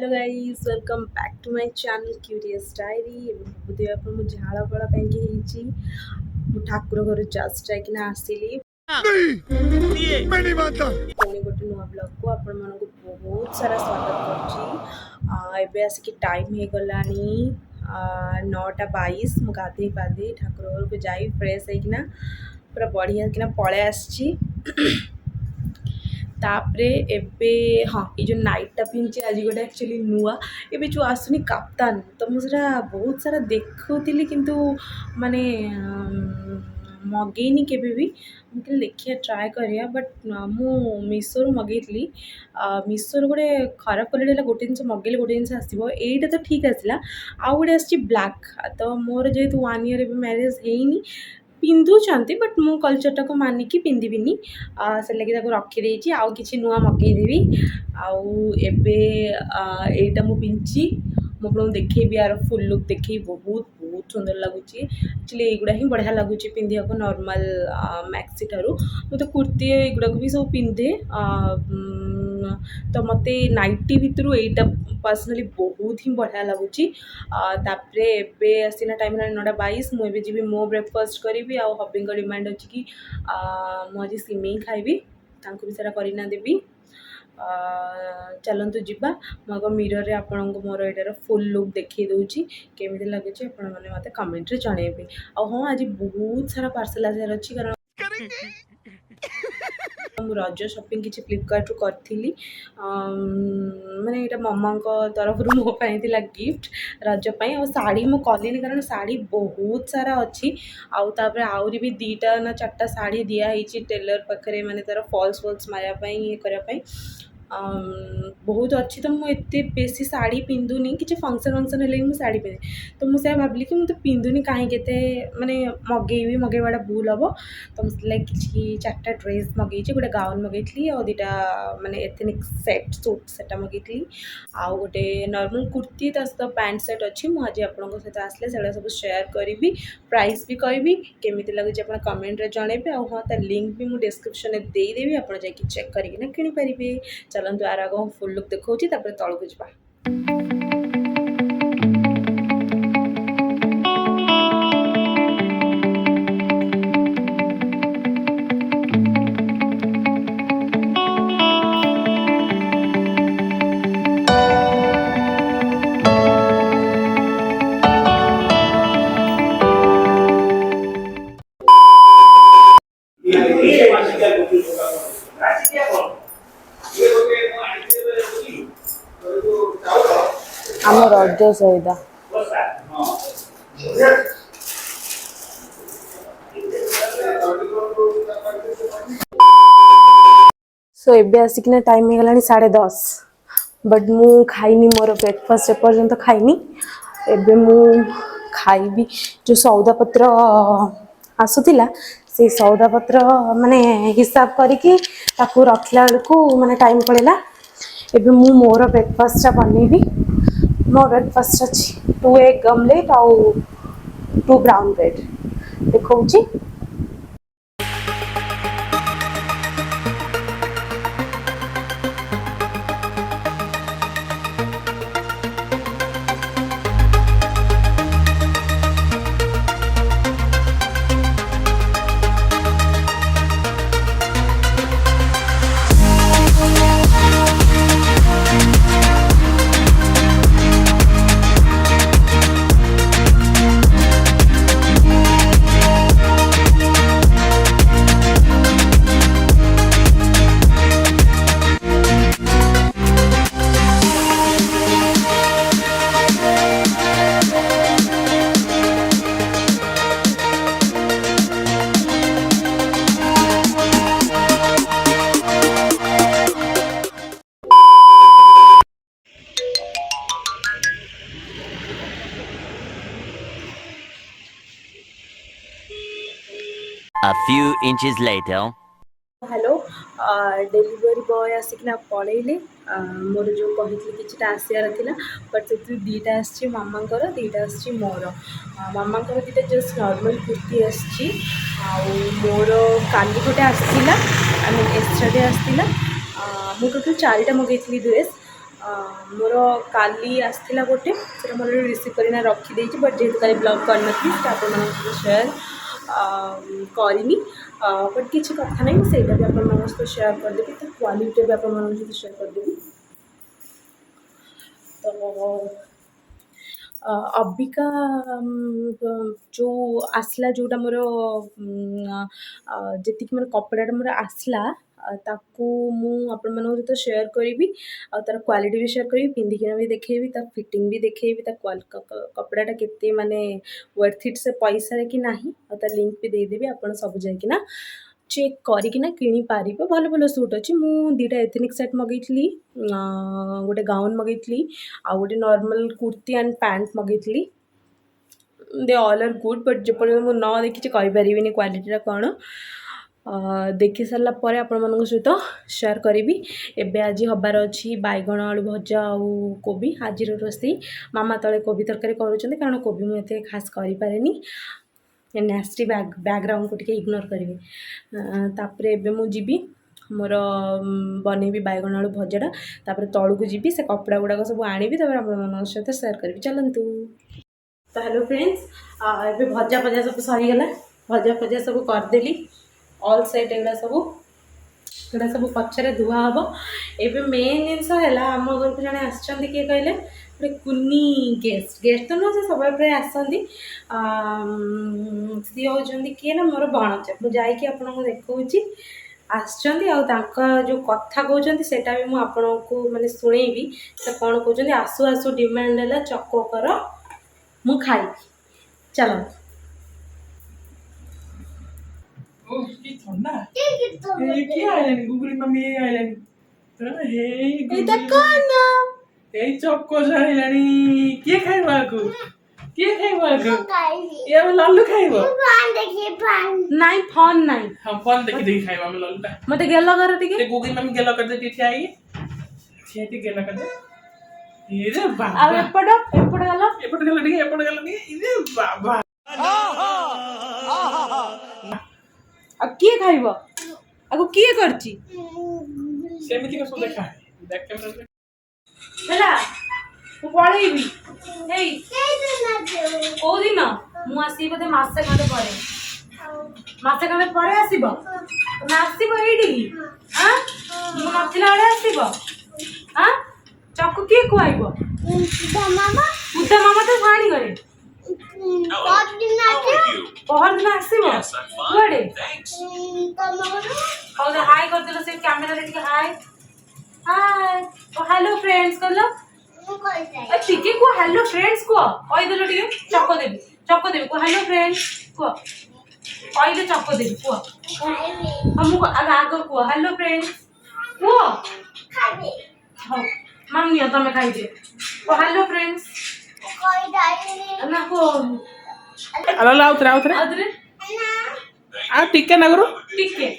Hello guys welcome back to my channel curious diary. बुधे आप झाड़ फड़ा ठाकुर घर जस्ट जाइना आसली पुणी गोटे नुआ ब्लॉग को आपण मानक बहुत सारा स्वागत कर आसिक टाइम हो गला 9:22 मु गाधे पाधे ठाकुर घर को जाई फ्रेश होना पूरा बढ़िया किना पलै आसी तापरे एबे हाँ ये जो नाइटा पिंची आज गोटे एक्चुअली नुआ एबे जो आसुनी कप्तान तो मुझे बहुत सारा देखुली किंतु माने मगेनी केबे भी मुझे देखिए ट्राए करिया बट मु मीशो मगेली मीशो गोटे खराब क्वालिटी गोटे जिन मगेले गोटे जिन आसो यहीटा तो ठीक आसला आउ गोटे आस ब्लैक तो मोर जेहेतु 1 ईयर मैरिज है पिंधुंट बट मो कल्चरटा को मानिकी पिंधिबिनी से लगे रखीदे आउ कि नुआ मगेदेवी आईटा मु पिंची मुझे देखेबी यार फुल लुक देखे बहुत बहुत सुंदर लगुच एक्चुअली युड़ा ही बढ़िया लगुच पिंधा को नॉर्मल मैक्सी ठारू तो कुर्ती युड़ा भी सब पिंधे तो मत नाइटी भितर यहीटा पर्सनाली बहुत ही बढ़िया लगुच आसीना टाइम 9:22 मुझे जी मो ब्रेकफास्ट करी आ हबी डिमांड अच्छी कि मुझे सिमेई खाइबी भी सारा करना देवी चलतु जीवा मग मिरर आपण मोर यार फुल लुक देखी दूची केमी लगुच मत कमेंट रे जनइबे हाँ आज बहुत सारा पार्सल आसार अच्छी कारण रज शॉपिंग किसी फ्लिपकार्ट रू करी माने ये मम्मा तरफ मो गिफ्ट रजपाई और शाढ़ी मु कलिनी कारण शाढ़ी बहुत सारा अच्छी आहरी भी 2टा ना 4टा शाढ़ी दिखाई टेलर पाखे माने तार फॉल्स फॉल्स मारियापाई ये करने बहुत अच्छी तो मुझे बेसी शाढ़ी पिंधुनी कि फंक्शन फंक्शन है मुझे शाढ़ी पिंधे तो मुझे भाविली कि मुझे पिंधुनी कहीं माने मगेबी मगेवाटा भूल हम तो मुझे लगे कि 4टा ड्रेस मगेई गोटे गाउन मगेली और 2टा माने एथनिक सेट सूट सेटा मगेली आउ गोटे नॉर्मल कुर्ती सहित पैंट सेट अच्छी मुझे आपंक सहित आसले से सब शेयर करी प्राइस भी कहबी केमी लगुच आप कमेंट रे जनइबे हाँ तार लिंक भी मुझे डिस्क्रिप्शन में देदेवी आप चेक करना किनीपारे चलतु आर आग फुल लुक देखा तौक जा आम रज सौदा सो एबे आसिकना टाइम हो गला 10:30 बट मु खाइनी मोर ब्रेकफास्ट एपर्यंत खाइनी एबे मु खाइबी जो सौदा पत्र आसुला से सौदा पत्र माने हिसाब करके रखला बेलू माने टाइम पड़ेगा एबे मु मोर ब्रेकफास्ट बनइबी मो ब्रेकफास्ट अच्छी 2 एग ऑमलेट आउ 2 ब्राउन ब्रेड देखौची A few inches later. Hello delivery boy आसिकना पलैले मोर जो कही कि आसार था बट से 2टा आसी मामांकर 2टा आसी मोर मामांकर 2टा जस्ट नॉर्मल कुर्ती आसी मोर काली गोटे आसला आई मीन एक्स्ट्रा डे आसला मु टोटल 4टा मगेली ड्रेस मोर काली आसला गोटे से मोर रिसीव करना रखीदे बट जेहेतु कल ब्लॉग करनी से आप सेयार करनी बट किसी कथा नहीं से भी आप सेयार करदेवी तो क्वालिटी भी आप सेयार करदेवी तो अबिका जो आसला जोटा मोर जी मोर कपड़ा मोर आसला ताकू मु आपण मानक सहित शेयर करी तार क्वालिटी भी शेयर करी पिंधिकिना भी देखी तार फिटिंग भी देखी कपड़ाटा केते माने वर्थ इट से पैसा कि नहीं तार लिंक भी देदेवी आप सब जाइकिना चेक करिकिना किणी पारिबे भल भल सूट अच्छी मु दुटा एथनिक सेट मगैली गोटे गाउन मगैली आ गोटे नॉर्मल कुर्ती एंड पैंट मगैली they all are good but जपर्यंत मुझे न देखी कहीपरि क्वालिटीटा कौन देखी सारा पर आपण मान सहित शेयर करी एबे आज हबार अच्छी बैगण आलू भजा आउ कोबी आज रोषे मामा तले कोबी तरकारी करुँच कारण कोबी मुझे खास करें नेस्टी बैकग्राउंड को इग्नोर करेंगे तापर एबे मु जीवी मोर बनैबी बैगण आलू भजाटा तापर तलू को जीवी से कपड़ा गुड़ाक सब आनी आप सहित सेयार करी चलतु तो हेलो फ्रेंड्स एबे भजा भजा सब सरीगला भजा भजा सब करदेली ऑल सेट एगुड़ा सब पचर धुआ हम एबे मेन जिनस है आम घर को जड़े आसछन्ती किए कहले गोटे कुनी गेस्ट गेस्ट तो नुह से सब प्राय आसती सी होती किए ना मोर भणजा मुझे आपको देखा आसछन्ती जो कथा कहते सेटा भी मुझे आपको माने शुणेबी से कौन कहते आसु आसु डिमांड है चको कर मु खाई चलो ओ की ठंडा ये क्या आइलानी गुगली मम्मी ये आइलानी तो हे एटा कौन हे चक्को आइलानी के खाइबा को ये हम लल्लू खाइबो नहीं फोन नहीं हम फोन देखि खाइबा हम लल्लूटा मते गेलो कर टिके ते गुगली मम्मी गेलो कर दे ठिया आई ठिया गेलो कर दे ये रे आ बाबा एपड़ गेलो एपट टिके ये बाबा आ किए खाइबो आगो किए करची सेमिति को सब देखा देख कैमरा रे ହେଲା ମୁଁ ପଳେଇବି ହେଇ କୋଉ ଦିନ ମୁଁ ଆସିବି ବୋଧେ ମାସେ ଖଣ୍ଡେ ପରେ ଆସିବ ତମେ ଆସିବ ଏଇଠିକି ଆଁ ମୁଁ ନଥିଲା ବେଳେ ଆସିବ ଆଁ ଚକୁ କିଏ ଖୁଆଇବ ଉଦା ମାମା ତ ଛାଣି ଗଲେ ପହରଦିନ ଆସିବ କୁଆଡ଼େ ହଉ ଦେ ହାଇ କରିଦେଲ ସେ କ୍ୟାମେରାରେ ଟିକେ ହାଇ हेलो फ्रेंड्स कर लो ठीक है को हेलो फ्रेंड्स को कहि देलो ठीक चको देबी को हेलो फ्रेंड्स को कहि दे चको देबी को हम को आग को हेलो फ्रेंड्स को खाबे हां मम्मी तमे खाइ दे को हेलो फ्रेंड्स कोई डाई ना को अला आउतरे आ टिके ना करो टिके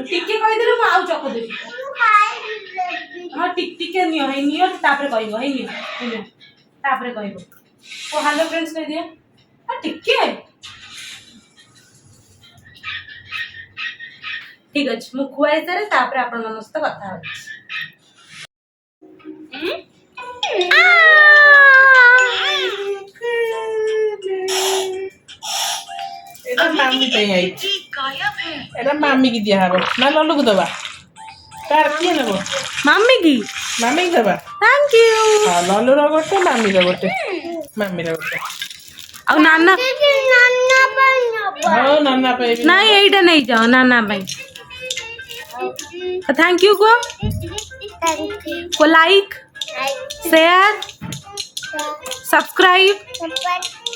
टिके कहि देलो म आउ चको देबी हाँ टिके नियो तापर कहबो हे नियो तापर कहबो ओ हेलो फ्रेंड्स कह दिया हाँ टिके ठीक अछि मु खुआई सारे तापर आपण मन सहित कथा एटा मामी पे आई एटा मामी की दिया हबो ना लल्लू को दबा कार किए नबो मम्मी की दबा थैंक यू हां लल्लू रो गोटे मामी रो गोटे आ नाना हां नाना पे नहीं एटा नहीं जाओ नाना भाई थैंक यू को like share subscribe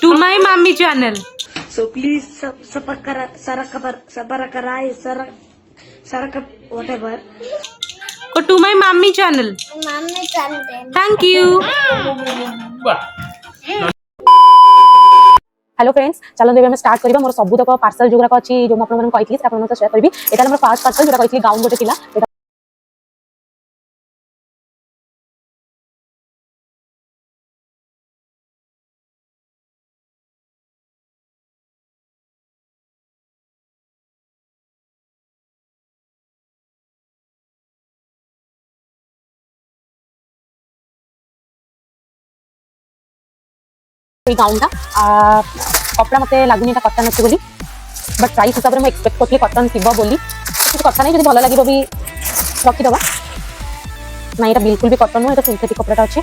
to my mummy channel So please whatever. Go to my mommy channel. Thank you. Hello friends चलो देबे हम स्टार्ट करिबा मोर सबुतक पार्सल जोगरा अछि जो म आपन मन कहितली से आपन मन शेयर करबी एटा हमर फर्स्ट पार्सल जोटा कहितली गाउन गोटे थिला এই গাউনটা কপড়া মতে লাগুনি এটা কটন আছে বলি बट प्राइस हिसाब से एक्सपेक्ट करती कटन थी बोली किसी कथा नहीं जो भल लगे भी रखीदबा ना ये बिल्कुल भी कटन नुह ये सिंथेटिक कपड़ा अच्छे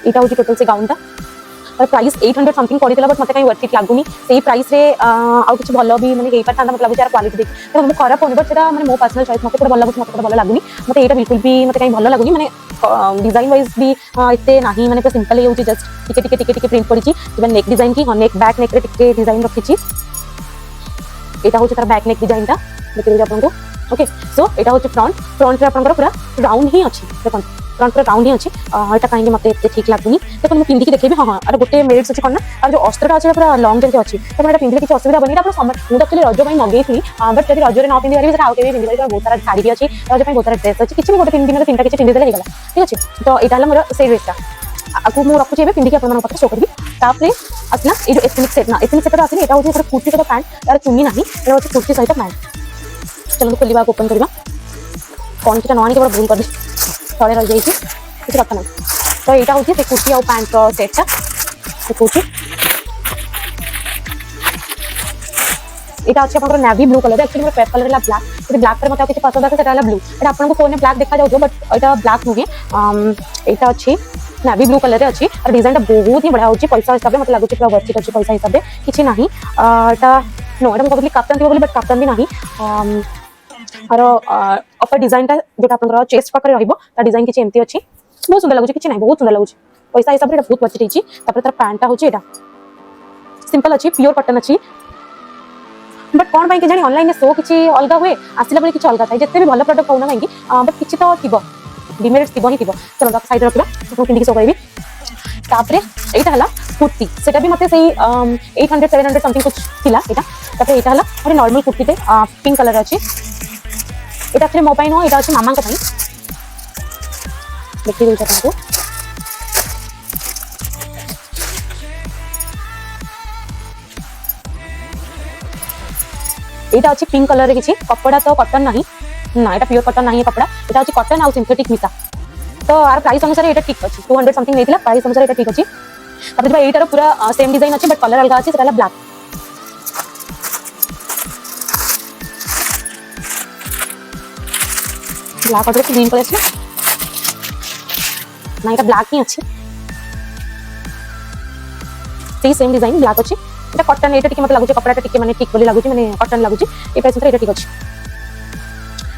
यहाँ हूँ टोटल से गाउन और प्राइस 800 समथिंग पड़ता बट मतलब कहीं वर्थ इट लगुनि से प्राइस रे आउ किसी भल भी मैंने हो पाता मतलब यार क्वालिटी देख तो मुझे खराब होने बट सेटा मैंने मो पर्सनल चॉइस मतलब भल लगुच मतलब भल लगुनि मतलब यहाँ बिल्कुल भी मतलब कहीं भल लगुनि मैंने डिजाइन वाइज भी इतने ना मैंने पूरा सिंपल ही होची जस्ट टिके टिके टिके टिके प्रिंट पड़ी इवन नेक डिजाइन की हाँ नेक बैक नेक रे टिके डिजाइन रखी यहाँ हूँ तार बैक नेक डिजाइन टा देखिए आपको ओके सो यहाँ हूँ फ्रंट फ्रंट रे आपंकर पूरा राउंड ही अच्छी देखो फ्रंट पूरा राउंड ही अच्छी यहाँ कहीं मत ठीक लगुनि देखो मुझे पिंधिकी देखी हाँ अरे गोटे मेरिट्स अच्छी कौन ना और जो अस्त्रटा अच्छे पूरा लंग जमी अच्छी तो मैं पिंधे किसी असुविधा बनी मुझे एक्चुअली रज पर मगेई बट जब रजरे न पिंधि पारि आउ के पिंधि पारि बहुत सारा शाड़ी भी अच्छी रज पर बहुत सारा ड्रेस अच्छी किसी भी गोटे 3 दिन 3टा किसी पिंधिदेले होगा ठीक अच्छे तो यहाँ मोर से ड्रेसटा आपको मुझे रखुच्छे पिंधिकी आप शो करी तापर आसला ये जो एथनिक सेट ना एथनिक सेट आसनी यहाँ हूँ कुर्ती सहित पैंट यार चुनी ना यहाँ हूँ कुर्ती सहित पैंट चलो खोलिया ओपन करवा कौन सी न आनी भूल कर तले रही किसी कथा ना तो यहाँ हूँ कुर्ती आ पैंट सेटा देखो यहाँ अच्छे आप navy blue colour actually more paper colour है ब्लैक यदि ब्लैक पर मतलब किसी पसंद आसे ब्लू एटा आपको फोन में ब्लैक देखा जाऊ बट यहाँ ब्लैक नुहे यहाँ अच्छी नेवी ब्लू कलर अच्छी और डिजाइन बहुत ही बढ़िया होची पैसा हिसाब से मतलब लगुच पूरा वर्थ इट अच्छी पैसा हिसाब से किसी ना यहाँ नो यहाँ मुझे काप्तान थी बट काप्तान भी ना और अपर डिजाइन टा जो आप चेस्ट पाखे डिजाइन किसी एमती अच्छी बहुत सुंदर लगुच कि ना बहुत सुंदर लगुच पैसा हिसाब से बहुत वर्थ इट तार पैंटा हूँ यहाँ सिंपल अच्छी प्योर कटन अच्छी बट कौन पाई जानी ऑनलाइन शो किसी अलग हुए आसला बेले किसी अलग थाए जिते भी भल प्रडक्ट होना कहीं बट किसी तो थी डिमेरिट्स थी ही थी चलो साइड रखा पिंधिकी शो करी तापर यहाँ है कुर्ती से भी मतलब से 800 700 समथिंग कुछ थी यहाँ यहाँ है नॉर्मल कुर्ती पिंक कलर अच्छी यहाँ एक्चुअली मो नुह यहाँ अच्छे मामा देखिए दूसरा आपको यहाँ अच्छी पिंक कलर किसी कपड़ा तो कटन ना यहाँ प्योर कटन ना कपड़ा यहाँ अच्छी कटन आउ सिंथेटिक मिसा तो यार प्राइस अनुसार ये ठीक अच्छी 200 समथिंग नहीं प्राइस अनुसार ये ठीक अच्छी तापर यहाँ पूरा सेम डिजाइन अच्छी बट कलर अलग अच्छी ब्लैक ब्लैक और ग्रीन कलर ना यहाँ ब्लैक ही अच्छी सेम डिजाइन ब्लैक अच्छी এটা কটন এটা টিকে মতে লাগুছে কপড়াটা টিকে মানে ঠিক বলি লাগুছে মানে কটন লাগুছে এই প্রাইস এটা ঠিক আছে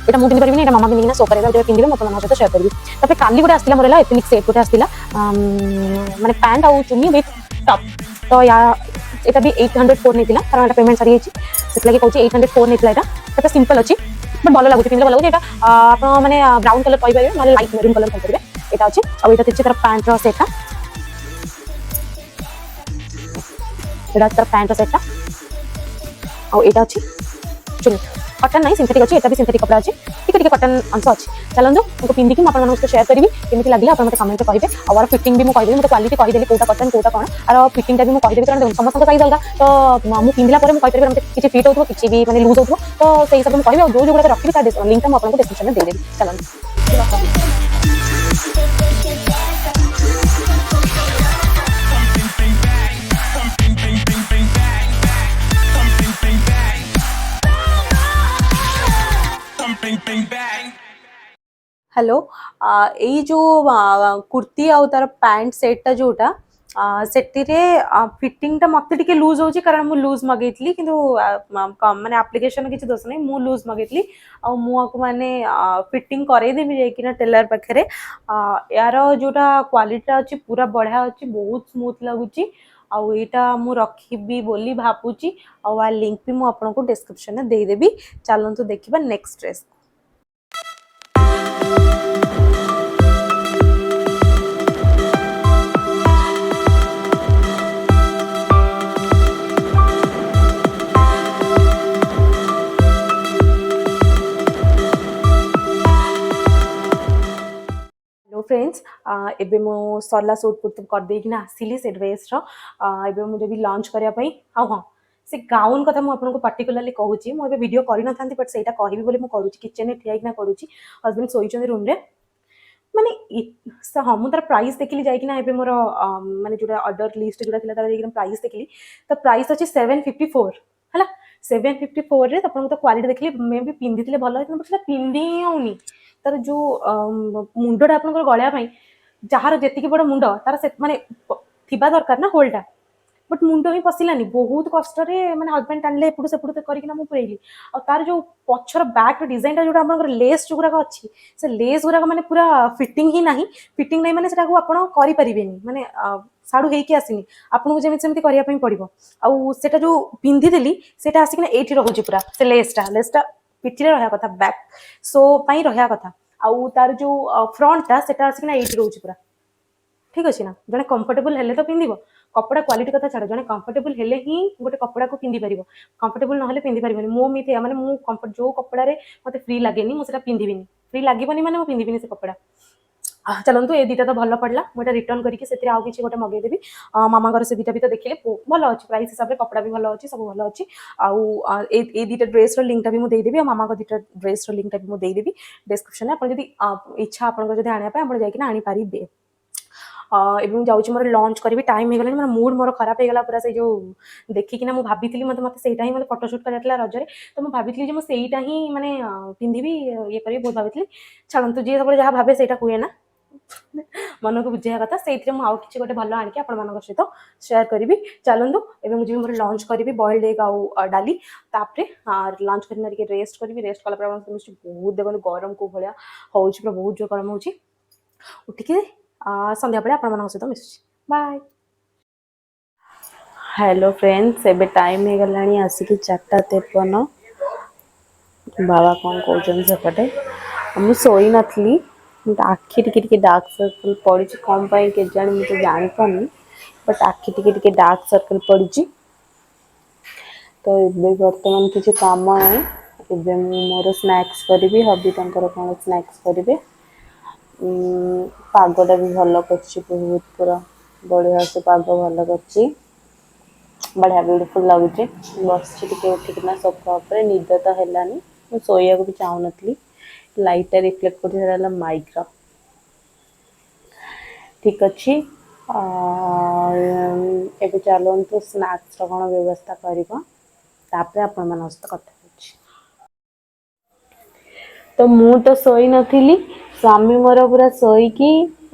এটা মু পিন্ধি পারিবিনি এটা মামা পিন্ধিনা শো করেবা যেটা পিন্ধিবে মতে মামা সହିତ শেয়ার କରିବି তাପରେ কালি ଗୋଟେ ଆସିଲା ମୋର ହେଲା ଏଥନିକ୍ ସେଟ୍ ଗୋଟେ ଆସିଲା ମାନେ ପ୍ୟାଣ୍ଟ ଆଉ ଚୁନି ୱିଥ୍ ଟପ୍ ତ এটা ବି 804 ନେଇଥିଲା କାରଣ এটা ପେମେଣ୍ଟ ସରି ଯାଇଛି ସେଥିଲାଗି କହୁଛି 804 ନେଇଥିଲା এটা ସିମ୍ପଲ ଅଛି ବଟ୍ ଭଲ ଲାଗୁଛି ପିନ୍ଧିଲେ ଭଲ ଲାଗୁଛି এটা ଆପଣ ମାନେ ବ୍ରାଉନ୍ କଲର କହିପାରିବେ ନହେଲେ ଲାଇଟ୍ ମେରୁନ୍ କଲର କହିପାରିବେ এটা ଅଛି ଆଉ এটা ଅଛି ତାର ପ୍ୟାଣ୍ଟର ସେଟ୍ଟା यहाँ तार पैंट सेटा और यहाँ अच्छी चुनी कटन ना सिंथेटिक अच्छी यहाँ भी सिंथेटिक कपड़ा अच्छी टिके टिके कटन अंश अच्छी चलते उनको पिंधिकी मुझे शेयर करी केमी लगे आप कमेंट करेंगे और फिटिंग भी मुझे मतलब क्वालिटी कहीदेली कौटा कटन कौटा कौन और फिटिंग भी मुझे कारण समस्त साइज अलग तो मुझे पिंधला मुझे मतलब किसी फिट हो किसी भी मतलब लूज हो तो से हिसाब से मुझे कह जो जो गुड़ा रखी लिंक मुझे डिस्क्रिप्शन में देदेवी चलते हेलो यही जो कुर्ती आउ तार पैंट सेटा जोटा सेटिरे फिटिंगटा मत टिके लूज होची कारण मु लूज मगेइतली किंतु माने एप्लीकेशन किछि दोष नै मु लूज मगेइतली आ मु आको माने फिटिंग करे देबी जे किना टेलर पाखरे यार जोटा क्वालिटी अछि पूरा बढ़िया अछि बहुत स्मूथ लागुची आउ एटा मु रखिबी बोली भापुची आउ आ लिंक भी मु आपनको डिस्क्रिप्शन में दे देबी चलंतु देखिबा नेक्स्ट ड्रेस फ्रेंड्स एबे मो सरला सूट पुट कर देकिना आसिली से ड्रेस रो एबे मुझे भी लॉन्च करिया पई हाँ से गाउन कथा मु आपनको पर्टिकुलरली कहूची मु एबे वीडियो करि न थांती बट सेटा कहबी बोली मु करूची किचन रे ठिया किना करूची हस्बैंड सोई चंदी रूम रे ମାନେ ହଁ ମୁଁ ତାର ପ୍ରାଇସ୍ ଦେଖିଲି ଯାଇକିନା ଏବେ ମୋର ମାନେ ଯୋଉଟା ଅର୍ଡର ଲିଷ୍ଟ ଯୋଉଟା ଥିଲା ତାର ଯାଇକିନା ପ୍ରାଇସ୍ ଦେଖିଲି ତ ପ୍ରାଇସ୍ ଅଛି 754 ହେଲା 754 ରେ ଆପଣଙ୍କୁ ତ କ୍ୱାଲିଟି ଦେଖିଲି ମେ ବି ପିନ୍ଧିଥିଲେ ଭଲ ହେଇଥାନ୍ତା ବଟ୍ ସେଟା ପିନ୍ଧି ହିଁ ହଉନି ତାର ଯୋଉ ମୁଣ୍ଡଟା ଆପଣଙ୍କର ଗଳେଇବା ପାଇଁ ଯାହାର ଯେତିକି ବଡ଼ ମୁଣ୍ଡ ତାର ସେ ମାନେ ଥିବା ଦରକାର ନା ହୋଲଟା ବଟ୍ ମୁଣ୍ଡ ହିଁ ପଶିଲାନି ବହୁତ କଷ୍ଟରେ ମାନେ ହଜବେଣ୍ଡ ଟାଣିଲେ ଏପଟୁ ସେପଟୁ କରିକିନା ମୁଁ ପୁରେଇଲି ଆଉ ତାର ଯୋଉ ପଛର ବ୍ୟାକ୍ର ଡିଜାଇନଟା ଯୋଉଟା ଆପଣଙ୍କର ଲେସ୍ ଯୋଉଗୁରାକ ଅଛି ସେ ଲେସ୍ ଗୁରାକ ମାନେ ପୁରା ଫିଟିଂ ହିଁ ନାହିଁ ଫିଟିଂ ନାହିଁ ମାନେ ସେଟାକୁ ଆପଣ କରିପାରିବେନି ମାନେ ସାଡ଼ୁ ହେଇକି ଆସିନି ଆପଣଙ୍କୁ ଯେମିତି ସେମିତି କରିବା ପାଇଁ ପଡ଼ିବ ଆଉ ସେଟା ଯୋଉ ପିନ୍ଧିଦେଲି ସେଟା ଆସିକିନା ଏଇଠି ରହୁଛି ପୁରା ସେ ଲେସ୍ଟା ପିଠିରେ ରହିବା କଥା ବ୍ୟାକ୍ ସୋ ପାଇଁ ରହିବା କଥା ଆଉ ତାର ଯୋଉ ଫ୍ରଣ୍ଟଟା ସେଟା ଆସିକିନା ଏଇଠି ରହୁଛି ପୁରା ଠିକ୍ ଅଛି ନା ଜଣେ କମ୍ଫର୍ଟେବଲ ହେଲେ ତ ପିନ୍ଧିବ କପଡ଼ା କ୍ୱାଲିଟି କଥା ଛାଡ଼ ଜଣେ କମ୍ଫର୍ଟେବଲ ହେଲେ ହିଁ ଗୋଟେ କପଡ଼ାକୁ ପିନ୍ଧି ପାରିବ କମ୍ଫର୍ଟେବଲ ନହେଲେ ପିନ୍ଧି ପାରିବନି ମୋ ମିଥେଆ ମାନେ ମୁଁ ଯୋଉ କପଡ଼ାରେ ମୋତେ ଫ୍ରି ଲାଗେନି ମୁଁ ସେଟା ପିନ୍ଧିବିନି ଫ୍ରି ଲାଗିବନି ମାନେ ମୁଁ ପିନ୍ଧିବିନି ସେ କପଡ଼ା ଚାଲନ୍ତୁ ଏ ଦୁଇଟା ତ ଭଲ ପଡ଼ିଲା ମୁଁ ଏଇଟା ରିଟର୍ନ କରିକି ସେଥିରେ ଆଉ କିଛି ଗୋଟେ ମଗେଇଦେବି ମାମାଙ୍କର ସେ ଦୁଇଟା ବି ତ ଦେଖିଲେ ଭଲ ଅଛି ପ୍ରାଇସ୍ ହିସାବରେ କପଡ଼ା ବି ଭଲ ଅଛି ସବୁ ଭଲ ଅଛି ଆଉ ଏ ଦୁଇଟା ଡ୍ରେସ୍ର ଲିଙ୍କଟା ବି ମୁଁ ଦେଇଦେବି ଆଉ ମାମାଙ୍କ ଦୁଇଟା ଡ୍ରେସ୍ର ଲିଙ୍କଟା ବି ମୁଁ ଦେଇଦେବି ଡେସ୍କ୍ରିପ୍ସନରେ ଆପଣ ଯଦି ଇଚ୍ଛା ଆପଣଙ୍କର ଯଦି ଆଣିବା ପାଇଁ ଆପଣ ଯାଇକିନା ଆଣିପାରିବେ ଏବେ ମୁଁ ଯାଉଛି ମୋର ଲଞ୍ଚ କରିବି ଟାଇମ୍ ହେଇଗଲାଣି ମୋର ମୁଡ୍ ମୋର ଖରାପ ହେଇଗଲା ପୁରା ସେଇ ଯୋଉ ଦେଖିକିନା ମୁଁ ଭାବିଥିଲି ମୋତେ ସେଇଟା ହିଁ ମୋତେ ଫଟୋ ସୁଟ୍ କରିବାର ଥିଲା ରଜରେ ତ ମୁଁ ଭାବିଥିଲି ଯେ ମୁଁ ସେଇଟା ହିଁ ମାନେ ପିନ୍ଧିବି ଇଏ କରିବି ବହୁତ ଭାବିଥିଲି ଛାଡ଼ନ୍ତୁ ଯିଏ ସବୁବେଳେ ଯାହା ଭାବେ ସେଇଟା ହୁଏ ନା ମନକୁ ବୁଝେଇବା କଥା ସେଇଥିରେ ମୁଁ ଆଉ କିଛି ଗୋଟେ ଭଲ ଆଣିକି ଆପଣମାନଙ୍କ ସହିତ ସେୟାର କରିବି ଚାଲନ୍ତୁ ଏବେ ମୁଁ ଯିବି ମୋର ଲଞ୍ଚ କରିବି ବଏଲ୍ଡ ଏଗ୍ ଆଉ ଡାଲି ତାପରେ ଲଞ୍ଚ କରିକିନା ଟିକେ ରେଷ୍ଟ କରିବି ରେଷ୍ଟ କଲା ପରେ ବହୁତ ଦେଖନ୍ତୁ ଗରମ କେଉଁ ଭଳିଆ ହେଉଛି ପୁରା ବହୁତ ଜୋର ଗରମ ହେଉଛି ଉଠିକି ସନ୍ଧ୍ୟାବେଳେ ଆପଣମାନଙ୍କ ସହିତ ମିଶୁଛି ବାଏ ହ୍ୟାଲୋ ଫ୍ରେଣ୍ଡସ୍ ଏବେ ଟାଇମ୍ ହେଇଗଲାଣି ଆସିକି 4:53 ବାବା କ'ଣ କହୁଛନ୍ତି ସେପଟେ ମୁଁ ଶୋଇ ନଥିଲି ଆଖି ଟିକେ ଟିକେ ଡାର୍କ ସର୍କଲ୍ ପଡ଼ିଛି କ'ଣ ପାଇଁ କେଜାଣି ମୁଁ ତ ଜାଣିପାରୁନି ବଟ୍ ଆଖି ଟିକେ ଟିକେ ଡାର୍କ ସର୍କଲ୍ ପଡ଼ିଛି ତ ଏବେ ବର୍ତ୍ତମାନ କିଛି କାମ ନାହିଁ ଏବେ ମୁଁ ମୋର ସ୍ନାକ୍ସ କରିବି ହବି ତାଙ୍କର କ'ଣ ସ୍ନାକ୍ସ କରିବେ ପାଗଟା ବି ଭଲ କରିଛି ବହୁତ ପୁରା ବଢ଼ିଆ ସେ ପାଗ ଭଲ କରିଛି ବଢ଼ିଆ ବ୍ୟୁଟିଫୁଲ୍ ଲାଗୁଛି ବସିଛି ଟିକେ ଉଠିକିନା ସୋଫା ଉପରେ ନିଦ ତ ହେଲାନି ମୁଁ ଶୋଇବାକୁ ବି ଚାହୁଁନଥିଲି ଲାଇଟ୍ଟା ରିଫ୍ଲେକ୍ଟ କରୁଛି ସେଟା ହେଲା ମାଇକ୍ର ଠିକ୍ ଅଛି ଏବେ ଚାଲନ୍ତୁ ସ୍ନାକ୍ସର କ'ଣ ବ୍ୟବସ୍ଥା କରିବା ତାପରେ ଆପଣମାନଙ୍କ ସହିତ କଥା ହେଉଛି ତ ମୁଁ ତ ଶୋଇ ନଥିଲି ସ୍ୱାମୀ ମୋର ପୁରା ଶୋଇକି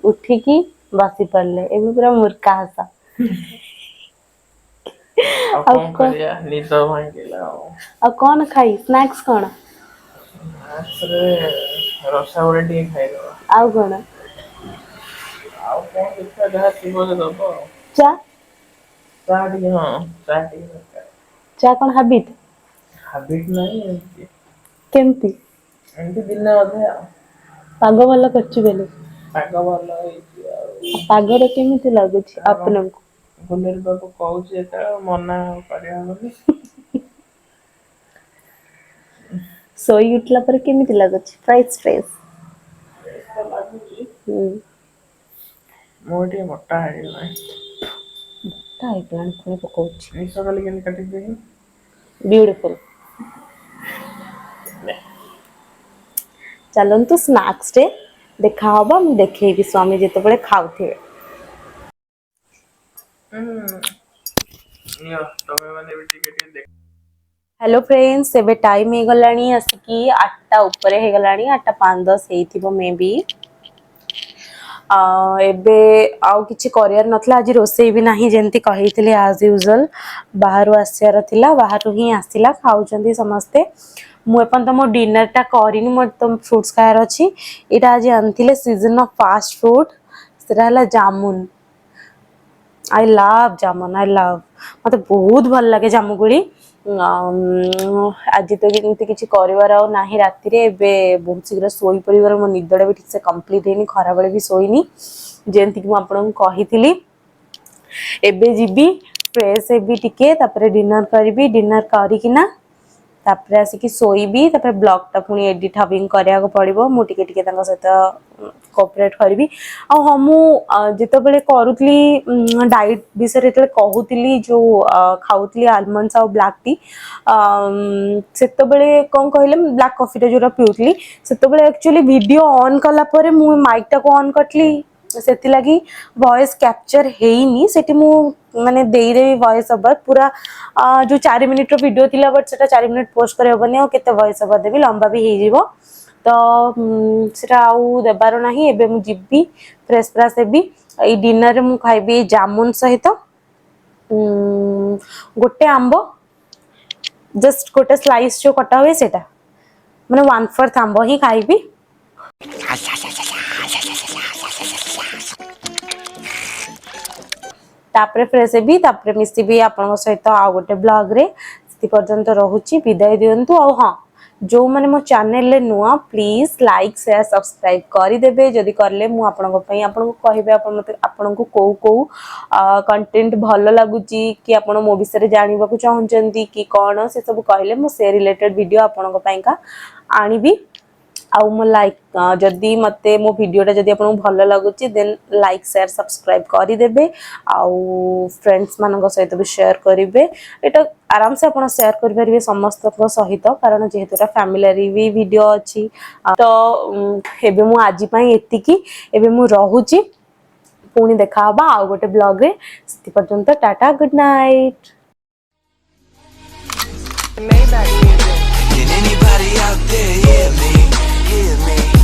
ଉଠିକି ବସି ପଡ଼ିଲେ ଏବେ ପୁରା ମୂର୍ଖା ହସ ଆଉ କ'ଣ ଖାଇ ସ୍ନାକ୍ସ କ'ଣ ରସାବଳି ଟିକେ ଖାଇଦବା ଆଉ କ'ଣ ଆଉ କ'ଣ ଦେଖିବା ଯାହା ଥିବ ଦବ ଚା ଚା ଟିକେ ହଁ ଚା ଟିକେ ଦରକାର ଚା କ'ଣ ହାବିଟ୍ ନାହିଁ ଏମିତି କେମିତି ଦିନେ ଅଧେ ଆଉ ପାଗ ଭଲ କରିଛି ବୋଲି ପାଗ ଭଲ ହେଇଛି ଆଉ ପାଗରେ କେମିତି ଲାଗୁଛି ଆପଣଙ୍କୁ ଗୁଲେରୀ ବାବୁ କହୁଛି ଯେତେବେଳେ ମନା କରିହବନି ଶୋଇ ଉଠିଲା ପରେ କେମିତି ଲାଗୁଛି ଫ୍ରେଶ୍ ଲାଗୁଛି ମୁଁ ଟିକେ ମୋଟା ହେଇଗଲାଣି ପୁଣି ପକଉଛି ନିଶ କାଲି କେମିତି କାଟିଦେବି ବ୍ୟୁଟିଫୁଲ୍ ଚାଲନ୍ତୁ ସ୍ନାକ୍ସରେ ଦେଖାହବ ମୁଁ ଦେଖେଇବି ସ୍ୱାମୀ ଯେତେବେଳେ ଖାଉଥିବେ हेलो फ्रेंड्स एबे टाइम हो गलानी आसिकी 8टा ऊपर हो गलानी 8टा 5-10 हेइथिबो मे बी एबे आउ किछि करियर नथला आज रोसई भी नाही जेंति कहितले एज यूजुअल बाहरु आसियार थिला बाहरु ही आसिला खाउचंदी समस्ते मु एपन त मो डिनर टा करिनी मो तो फ्रूट्स खायर अछि एटा आज आनथिले सीजन ऑफ फास्ट फूड सेरा हला जामुन I love jamun I love मते बहुत भल लगे जामुगुड़ी आज तो एमती किसी कर राति बहुत शीघ्र शोई पड़े मो निदटा भी ठीक से कंप्लीट है खरा बेले भी शोनी जमती मुझे कही एबे जीबी फ्रेश हेबी टिके तापर डिनर करी डिनर करिकिना तापर आसिक शोबी ब्लॉग टा पुणी एडिट हबिंग करा पड़ो मु टिके सहित कोऑपरेट करी हाँ मु जिते करुली डाइट विषय कहूली जो खाऊली आलमंड्स आ ब्लैक टी से कौन कहले ब्लैक कॉफी जो पीऊली से एक्चुअली वीडियो ऑन कला मु माइक टा को ऑन कटली से वॉइस कैप्चर हेनी सेठी मु माने देदेवी वॉइस ओवर पूरा जो 4 मिनिट वीडियो थिला बट सेटा 4 मिनिट पोस्ट करे होबनी आ केते वॉइस ओवर देबी लंबा भी हे जीवो तो सेटा आउ देबार नाही एबे मु जिब्बी फ्रेश फ्रेश हेबी ए डिनर रे मु खाइबी जामुन सहित गोटे आंबो जस्ट गोटे स्लाइस जो कटा हुए सेटा माने 1/4 आंबो ही खाइबी तापरे फ्रेश हेबी तापरे मिसिबी आपन सहित आ गोटे ब्लॉग रे स्थिति पर्यंत रहूची विदाय दियंतु आ हां जो माने मो चैनल ले नुआ प्लीज लाइक शेयर सब्सक्राइब करि देबे जदी करले मु आपन को पई आपन को कहबे आपन मते आपन को को कंटेंट भलो लागुची कि आपन मो विषय जानिबा को चाहउचंती कि कोन से सब कहले मु से रिलेटेड वीडियो आपन को पई का आनिबी आउ मो लाइक जदि मते मो वीडियोटा जदि आपन भलो लागुची देन लाइक शेयर सब्सक्राइब करि देबे आउ फ्रेंड्स मानक सहित भी शेयर करिवे एटा आराम से आपन शेयर करि परिबे समस्त को सहित कारण जेहेतु एटा फैमिली भी वीडियो अछि तो एबे मु आजि पई एतिकी एबे मु रहूची पुणी देखा हबा आउ गोटे ब्लॉग रे स्थिति पर्यंत tata good night Can anybody out there hear me? Hear me?